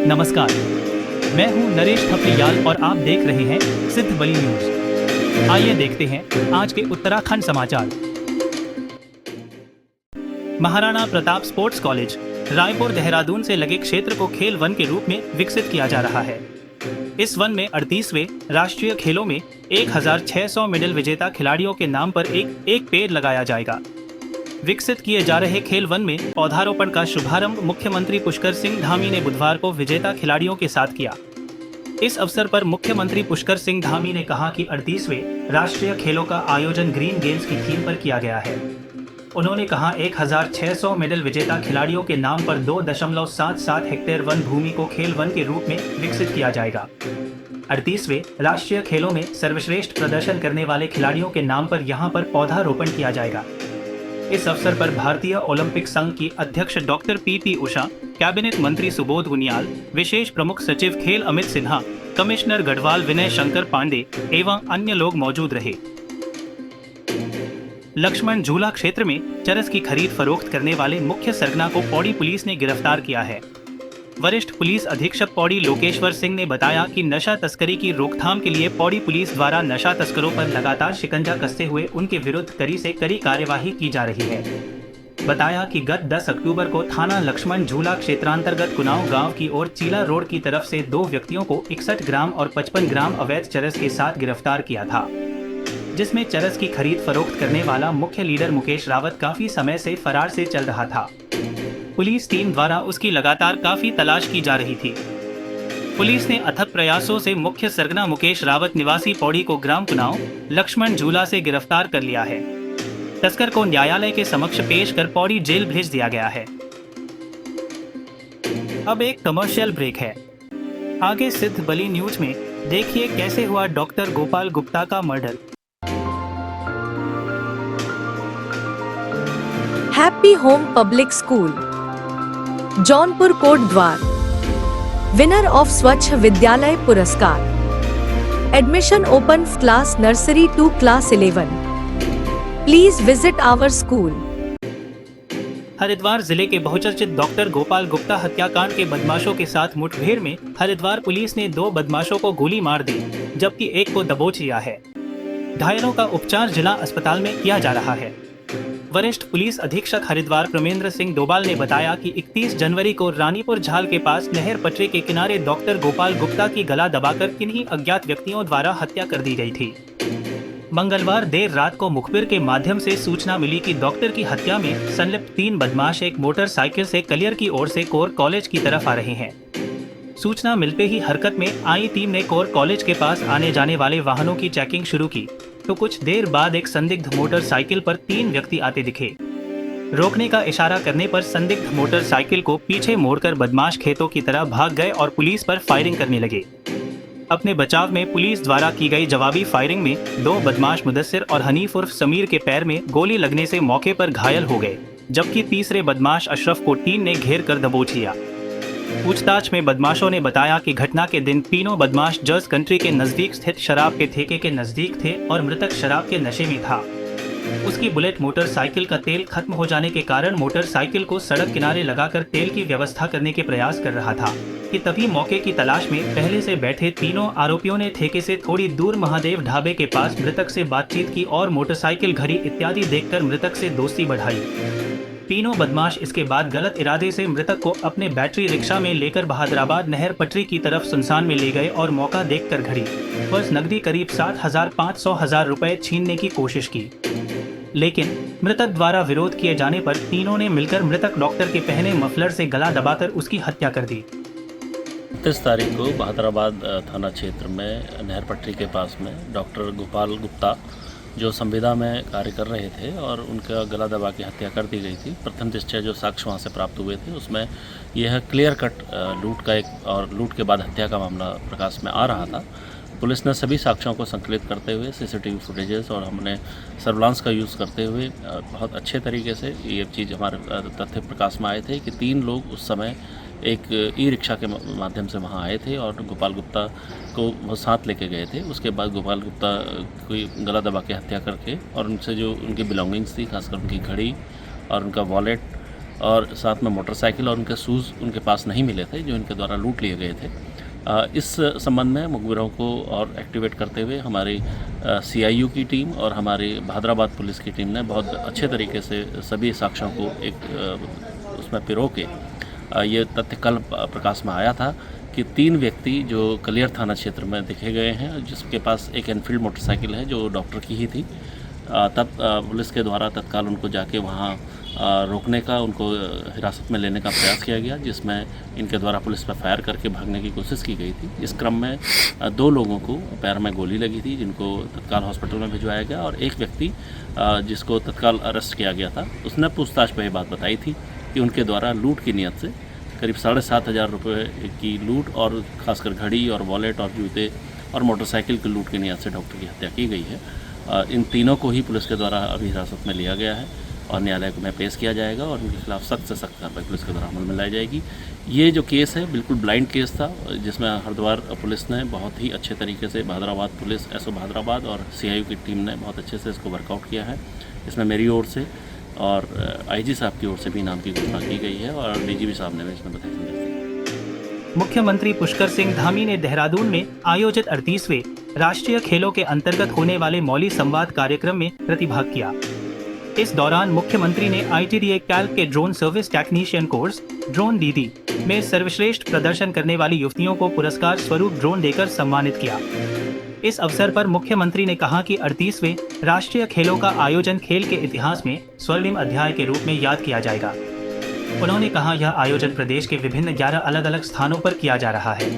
नमस्कार, मैं हूं नरेश थपलियाल और आप देख रहे हैं सिद्ध बली न्यूज। आइए देखते हैं आज के उत्तराखंड समाचार। महाराणा प्रताप स्पोर्ट्स कॉलेज रायपुर देहरादून से लगे क्षेत्र को खेल वन के रूप में विकसित किया जा रहा है। इस वन में 38वें राष्ट्रीय खेलों में 1600 मेडल विजेता खिलाड़ियों के नाम पर एक पेड़ लगाया जाएगा। विकसित किए जा रहे खेल वन में पौधारोपण का शुभारंभ मुख्यमंत्री पुष्कर सिंह धामी ने बुधवार को विजेता खिलाड़ियों के साथ किया। इस अवसर पर मुख्यमंत्री पुष्कर सिंह धामी ने कहा कि 38वें राष्ट्रीय खेलों का आयोजन ग्रीन गेम्स की थीम पर किया गया है। उन्होंने कहा 1600 मेडल विजेता खिलाड़ियों के नाम पर 2.77 हेक्टेयर वन भूमि को खेल वन के रूप में विकसित किया जाएगा। 38वें राष्ट्रीय खेलों में सर्वश्रेष्ठ प्रदर्शन करने वाले खिलाड़ियों के नाम पर यहां पर पौधारोपण किया जाएगा। इस अवसर पर भारतीय ओलंपिक संघ की अध्यक्ष डॉक्टर पी उषा, कैबिनेट मंत्री सुबोध उनियाल, विशेष प्रमुख सचिव खेल अमित सिन्हा, कमिश्नर गढ़वाल विनय शंकर पांडे एवं अन्य लोग मौजूद रहे। लक्ष्मण झूला क्षेत्र में चरस की खरीद फरोख्त करने वाले मुख्य सरगना को पौड़ी पुलिस ने गिरफ्तार किया है। वरिष्ठ पुलिस अधीक्षक पौड़ी लोकेश्वर सिंह ने बताया कि नशा तस्करी की रोकथाम के लिए पौड़ी पुलिस द्वारा नशा तस्करों पर लगातार शिकंजा कसते हुए उनके विरुद्ध कड़ी से कड़ी कार्यवाही की जा रही है। बताया कि गत 10 अक्टूबर को थाना लक्ष्मण झूला क्षेत्रांतर्गत कुनाव गांव की ओर चीला रोड की तरफ से 2 व्यक्तियों को 61 ग्राम और 55 ग्राम अवैध चरस के साथ गिरफ्तार किया था, जिसमें चरस की खरीद फरोख्त करने वाला मुख्य लीडर मुकेश रावत काफी समय से फरार से चल रहा था। पुलिस टीम द्वारा उसकी लगातार काफी तलाश की जा रही थी। पुलिस ने अथक प्रयासों से मुख्य सरगना मुकेश रावत निवासी पौड़ी को ग्राम कुनाव लक्ष्मण झूला से गिरफ्तार कर लिया है। तस्कर को न्यायालय के समक्ष पेश कर पौड़ी जेल भेज दिया गया है। अब एक कमर्शियल ब्रेक है। आगे सिद्ध बली न्यूज में देखिए कैसे हुआ डॉक्टर गोपाल गुप्ता का murder. Happy home public school Jaunpur Kotdwar winner of Swachh Vidyalaya Puraskar. Admission open class nursery to class 11। Please visit our school. Haridwar जिले के बहुचर्चित डॉक्टर गोपाल गुप्ता हत्याकांड के बदमाशों के साथ मुठभेड़ में हरिद्वार पुलिस ने 2 बदमाशों को गोली मार दी, जबकि एक को दबोच लिया है। घायलों का उपचार जिला अस्पताल में किया जा रहा है। वरिष्ठ पुलिस अधीक्षक हरिद्वार प्रमेंद्र सिंह डोभाल ने बताया कि 31 जनवरी को रानीपुर झाल के पास नहर पटरी के किनारे डॉक्टर गोपाल गुप्ता की गला दबाकर किन्हीं अज्ञात व्यक्तियों द्वारा हत्या कर दी गई थी। मंगलवार देर रात को मुखबिर के माध्यम से सूचना मिली कि डॉक्टर की हत्या में संलिप्त 3 बदमाश एक मोटरसाइकिल से कलियर की ओर से कोर कॉलेज की तरफ आ रहे हैं। सूचना मिलते ही हरकत में आई टीम ने कोर कॉलेज के पास आने जाने वाले वाहनों की चेकिंग शुरू की, तो कुछ देर बाद एक संदिग्ध मोटरसाइकिल पर 3 व्यक्ति आते दिखे। रोकने का इशारा करने पर संदिग्ध मोटरसाइकिल को पीछे मोड़कर बदमाश खेतों की तरह भाग गए और पुलिस पर फायरिंग करने लगे। अपने बचाव में पुलिस द्वारा की गई जवाबी फायरिंग में 2 बदमाश मुदस्सिर और हनीफ उर्फ समीर के पैर में गोली लगने से मौके पर घायल हो गए, जबकि तीसरे बदमाश अशरफ को टीम ने घेर कर दबोच लिया। पूछताछ में बदमाशों ने बताया कि घटना के दिन तीनों बदमाश जर्ज कंट्री के नजदीक स्थित शराब के ठेके के नजदीक थे और मृतक शराब के नशे में था। उसकी बुलेट मोटरसाइकिल का तेल खत्म हो जाने के कारण मोटरसाइकिल को सड़क किनारे लगाकर तेल की व्यवस्था करने के प्रयास कर रहा था कि तभी मौके की तलाश में पहले से बैठे तीनों आरोपियों ने ठेके से थोड़ी दूर महादेव ढाबे के पास मृतक से बातचीत की और मोटरसाइकिल, घड़ी इत्यादि देखकर मृतक से दोस्ती बढ़ाई। तीनों बदमाश इसके बाद गलत इरादे से मृतक को अपने बैटरी रिक्शा में लेकर बहादुराबाद नहर पटरी की तरफ सुनसान में ले गए और मौका देखकर घड़ी बस नकदी करीब 60,500 रुपए छीनने की कोशिश की, लेकिन मृतक द्वारा विरोध किए जाने पर तीनों ने मिलकर मृतक डॉक्टर के पहने मफलर से गला दबाकर उसकी हत्या कर दी। 30 तारीख को बहादुराबाद थाना क्षेत्र में नहर पटरी के पास में डॉक्टर गोपाल गुप्ता जो संविदा में कार्य कर रहे थे और उनका गला दबा के हत्या कर दी गई थी। प्रथम दृष्टया जो साक्ष्य वहाँ से प्राप्त हुए थे उसमें यह क्लियर कट लूट का और लूट के बाद हत्या का मामला प्रकाश में आ रहा था। पुलिस ने सभी साक्ष्यों को संकलित करते हुए सीसीटीवी फुटेजेस और हमने सर्विलांस का यूज़ करते हुए बहुत अच्छे तरीके से ये चीज़ हमारे तथ्य प्रकाश में आए थे कि 3 लोग उस समय एक ई रिक्शा के माध्यम से वहाँ आए थे और गोपाल गुप्ता को वो साथ लेके गए थे। उसके बाद गोपाल गुप्ता कोई गला दबा के हत्या करके और उनसे जो उनकी बिलोंगिंग्स थी, खासकर उनकी घड़ी और उनका वॉलेट और साथ में मोटरसाइकिल और उनके शूज़ उनके पास नहीं मिले थे जो इनके द्वारा लूट लिए गए थे। इस संबंध में मुखबिरों को और एक्टिवेट करते हुए हमारी CIU की टीम और हमारी हैदराबाद पुलिस की टीम ने बहुत अच्छे तरीके से सभी साक्ष्यों को एक उसमें पिरो के ये तथ्य कल प्रकाश में आया था कि 3 व्यक्ति जो कलियर थाना क्षेत्र में देखे गए हैं, जिसके पास एक एनफील्ड मोटरसाइकिल है जो डॉक्टर की ही थी। तब पुलिस के द्वारा तत्काल उनको जाके वहाँ रोकने का, उनको हिरासत में लेने का प्रयास किया गया, जिसमें इनके द्वारा पुलिस पर फायर करके भागने की कोशिश की गई थी। इस क्रम में 2 लोगों को पैर में गोली लगी थी, जिनको तत्काल हॉस्पिटल में भिजवाया गया, और एक व्यक्ति जिसको तत्काल अरेस्ट किया गया था, उसने पूछताछ में ये बात बताई थी कि उनके द्वारा लूट की नीयत से करीब 7,500 रुपये की लूट और खासकर घड़ी और वॉलेट और जूते और मोटरसाइकिल की लूट की नीयत से डॉक्टर की हत्या की गई है। इन तीनों को ही पुलिस के द्वारा अभी हिरासत में लिया गया है और न्यायालय में पेश किया जाएगा और उनके खिलाफ सख्त से सख्त कार्रवाई पुलिस के द्वारा अमल में लाई जाएगी। ये जो केस है बिल्कुल ब्लाइंड केस था, जिसमें हरिद्वार पुलिस ने बहुत ही अच्छे तरीके से, हैदराबाद पुलिस, SO हैदराबाद और CIU की टीम ने बहुत अच्छे से इसको वर्कआउट किया है। इसमें मेरी ओर से और IG साहब की ओर से भी इनाम की घोषणा की गई है और DGP साहब ने भी इसमें बताया। मुख्यमंत्री पुष्कर सिंह धामी ने देहरादून में आयोजित 38वें राष्ट्रीय खेलों के अंतर्गत होने वाले मौली संवाद कार्यक्रम में प्रतिभाग किया। इस दौरान मुख्यमंत्री ने ITDA कैल्क के drone service technician course drone दीदी में सर्वश्रेष्ठ प्रदर्शन करने वाली युवतियों को पुरस्कार स्वरूप ड्रोन देकर सम्मानित किया। इस अवसर पर मुख्यमंत्री ने कहा कि 38वें राष्ट्रीय खेलों का आयोजन खेल के इतिहास में स्वर्णिम अध्याय के रूप में याद किया जाएगा। उन्होंने कहा, यह आयोजन प्रदेश के विभिन्न 11 अलग अलग स्थानों पर किया जा रहा है।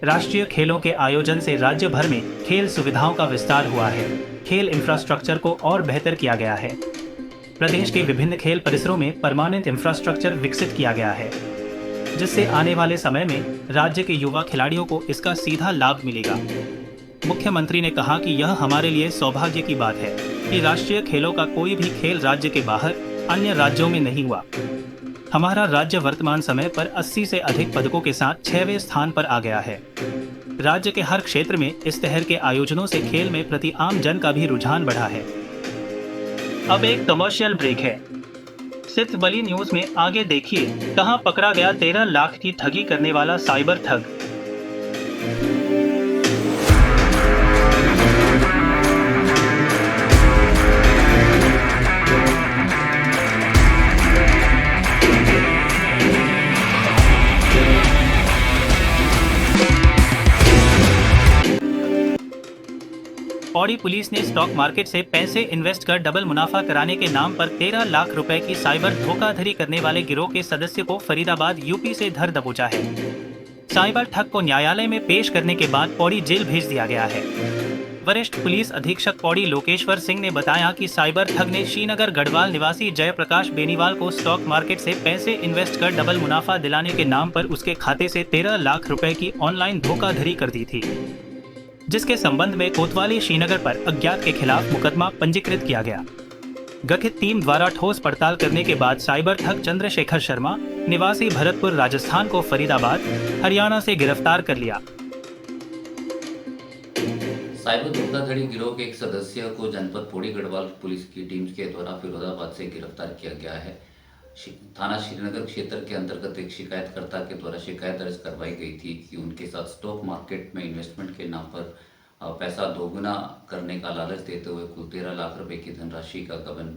राष्ट्रीय खेलों के आयोजन से राज्य भर में खेल सुविधाओं का विस्तार हुआ है। खेल इंफ्रास्ट्रक्चर को और बेहतर किया गया है। प्रदेश के विभिन्न खेल परिसरों में परमानेंट इंफ्रास्ट्रक्चर विकसित किया गया है, जिससे आने वाले समय में राज्य के युवा खिलाड़ियों को इसका सीधा लाभ मिलेगा। मुख्यमंत्री ने कहा कि यह हमारे लिए सौभाग्य की बात है कि राष्ट्रीय खेलों का कोई भी खेल राज्य के बाहर अन्य राज्यों में नहीं हुआ। हमारा राज्य वर्तमान समय पर 80 से अधिक पदकों के साथ 6वें स्थान पर आ गया है। राज्य के हर क्षेत्र में इस तरह के आयोजनों से खेल में प्रति आम जन का भी रुझान बढ़ा है। अब एक कमर्शियल ब्रेक है। सिद्धबली न्यूज में आगे देखिए, कहां पकड़ा गया 13 लाख की ठगी करने वाला साइबर ठग। पौड़ी पुलिस ने स्टॉक मार्केट से पैसे इन्वेस्ट कर डबल मुनाफा कराने के नाम पर 13 लाख रुपए की साइबर धोखाधड़ी करने वाले गिरोह के सदस्य को फरीदाबाद यूपी से धर दबोचा है। साइबर ठग को न्यायालय में पेश करने के बाद पौड़ी जेल भेज दिया गया है। वरिष्ठ पुलिस अधीक्षक पौड़ी लोकेश्वर सिंह ने बताया कि साइबर ठग ने श्रीनगर गढ़वाल निवासी जयप्रकाश बेनीवाल को स्टॉक मार्केट से पैसे इन्वेस्ट कर डबल मुनाफा दिलाने के नाम पर उसके खाते से 13 लाख रुपए की ऑनलाइन धोखाधड़ी कर दी थी, जिसके संबंध में कोतवाली श्रीनगर पर अज्ञात के खिलाफ मुकदमा पंजीकृत किया गया। गठित टीम द्वारा ठोस पड़ताल करने के बाद साइबर ठग चंद्रशेखर शर्मा निवासी भरतपुर राजस्थान को फरीदाबाद हरियाणा से गिरफ्तार कर लिया। साइबर धोखाधड़ी गिरोह के एक सदस्य को जनपद पौड़ी गढ़वाल पुलिस की टीम के द्वारा फिरोजाबाद से गिरफ्तार किया गया है। थाना श्रीनगर क्षेत्र के अंतर्गत एक शिकायतकर्ता के द्वारा शिकायत दर्ज करवाई गई थी कि उनके साथ स्टॉक मार्केट में इन्वेस्टमेंट के नाम पर पैसा दोगुना करने का लालच देते हुए कुल 13 लाख रुपए की धनराशि का गबन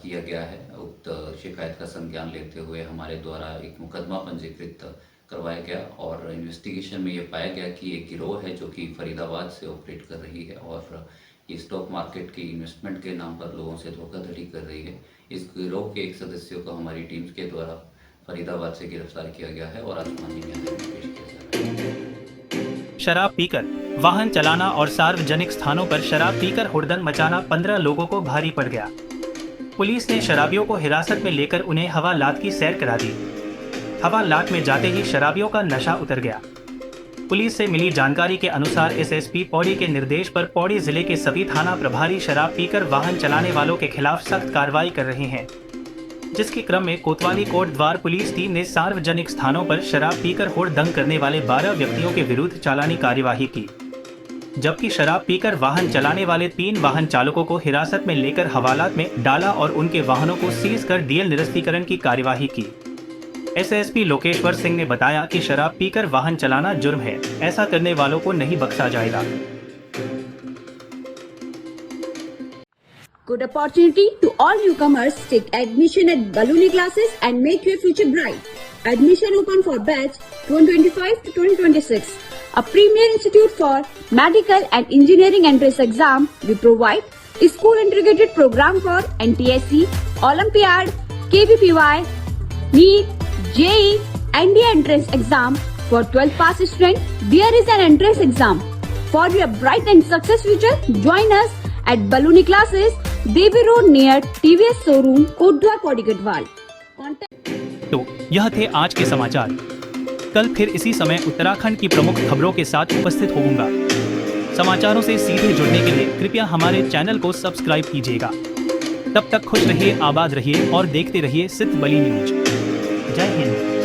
किया गया है। उक्त शिकायत का संज्ञान लेते हुए हमारे द्वारा एक मुकदमा पंजीकृत करवाया गया और इन्वेस्टिगेशन में ये पाया गया कि एक गिरोह है जो कि फरीदाबाद से ऑपरेट कर रही है और ये स्टॉक मार्केट की इन्वेस्टमेंट के नाम पर लोगों से धोखाधड़ी कर रही है। इस गिरोह के एक सदस्य को हमारी टीम के द्वारा फरीदाबाद से गिरफ्तार किया गया है और आज माननीय न्यायालय में पेश किया जा रहा है। शराब पीकर वाहन चलाना और सार्वजनिक स्थानों पर शराब पीकर हुड़दंग मचाना 15 लोगों को भारी पड़ गया। पुलिस ने शराबियों को हिरासत में लेकर उन्हें हवालात की सैर करा दी। हवालात में जाते ही शराबियों का नशा उतर गया। पुलिस से मिली जानकारी के अनुसार SSP पौड़ी के निर्देश पर पौड़ी जिले के सभी थाना प्रभारी शराब पीकर वाहन चलाने वालों के खिलाफ सख्त कार्रवाई कर रहे हैं, जिसके क्रम में कोतवाली कोट द्वार पुलिस टीम ने सार्वजनिक स्थानों पर शराब पीकर हुड़दंग करने वाले 12 व्यक्तियों के विरुद्ध चालानी कार्यवाही की। जबकि शराब पीकर वाहन चलाने वाले 3 वाहन चालकों को हिरासत में लेकर हवालात में डाला और उनके वाहनों को सीज कर डीएल निरस्तीकरण की कार्यवाही की। एसएसपी लोकेश्वर सिंह ने बताया कि शराब पीकर वाहन चलाना जुर्म है, ऐसा करने वालों को नहीं बख्शा जाएगा। Good opportunity to all newcomers. Take admission at Baluni classes and make your future bright. Admission open for batch 2025 to 2026. A premier institute for medical and engineering entrance exam. We provide a school integrated program for NTSC, Olympiad, KVPY, NEET, JEE, NDA entrance exam for 12th pass student. There is an entrance exam for your bright and success future. Join us at Baluni classes, Devi road near TVS showroom, Kotdwar Pauri Garhwal. तो यह थे आज के समाचार। कल फिर इसी समय उत्तराखंड की प्रमुख खबरों के साथ उपस्थित होऊंगा। समाचारों से सीधे जुड़ने के लिए कृपया हमारे चैनल को सब्सक्राइब कीजिएगा। तब तक खुश रहिए, आबाद रहिए और देखते रहिए सिद्ध बली न्यूज। जय हिंद।